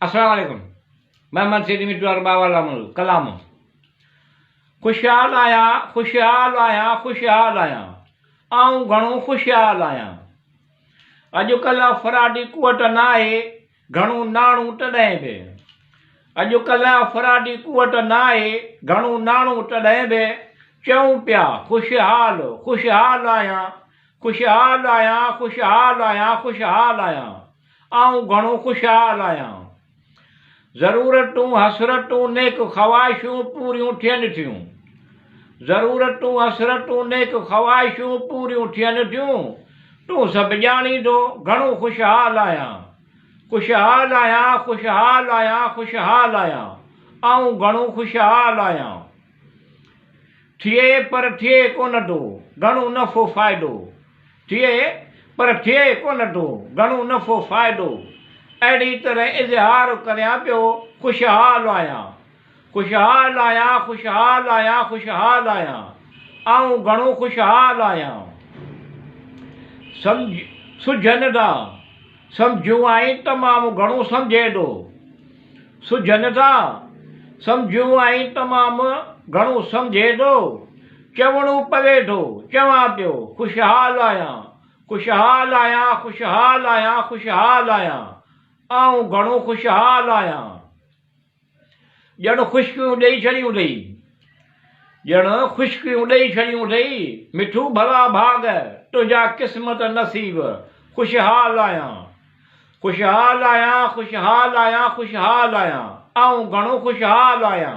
अस्सलाम वालेकुम। मैं मनसीर मिट्टू बाबा कलाम। खुशहाल आहियां, खुशहाल आहियां, खुशहाल आहियां, आऊं घणो खुशहाल आहियां। अॼुकल्ह फ़राडी कुवट न आहे, घणो नाणू तॾहिं बि। अॼुकल्ह फ़राडी कुवट न आहे, घणो नाणू तॾहिं बि चऊं पिया खुशहाल खुशहाल आहियां, खुशहाल आहियां, खुशहाल आहियां, खुशहाल आहियां, आऊं घणो खुशहाल आहियां। ज़रूरतूं हसरतूं नेक ख़्वाहिशूं पूरियूं थियनि थियूं। ज़रूरतूं हसरतूं नेक ख़्वाहिशूं पूरियूं थियनि थियूं। तूं सभु ॼाणींदो घणो खुशहाल आहियां। खुशहाल आहियां, खुशहाल आहियां, खुशहाल आहियां, आऊं घणो खुशहाल आहियां। थिए पर थिए कोन थो घणो नफ़ो फ़ाइदो। थिए पर थिए कोन थो घणो नफ़ो फ़ाइदो। अहिड़ी तरह इज़हार करियां पियो खुशहाल आहियां। खुशहाल आहियां, खुशहाल आहियां, खुशहाल आहियां, आऊं घणो खुशहाल आहियां। सुझनि था सम्झूं आई तमामु घणो सम्झे थो। सुझनि था सम्झूं आई तमामु घणो सम्झे थो। चवणो पवे थो चवां पियो खुशहाल आहियां। खुशहाल आहियां, खुशहाल आहियां, खुशहाल आहियां, आऊं घणो खुशहाल आहियां। ॼण ख़ुशकियूं ॾेई छॾियूं अथई, ॼण ख़ुशकियूं ॾेई छॾियूं अथई। मिठू भला भाग तुंहिंजा क़िस्मत नसीब। खुशहाल आहियां, खुशहाल आहियां, खुशहाल आहियां, खुशहाल आहियां, आऊं घणो खुशहाल आहियां।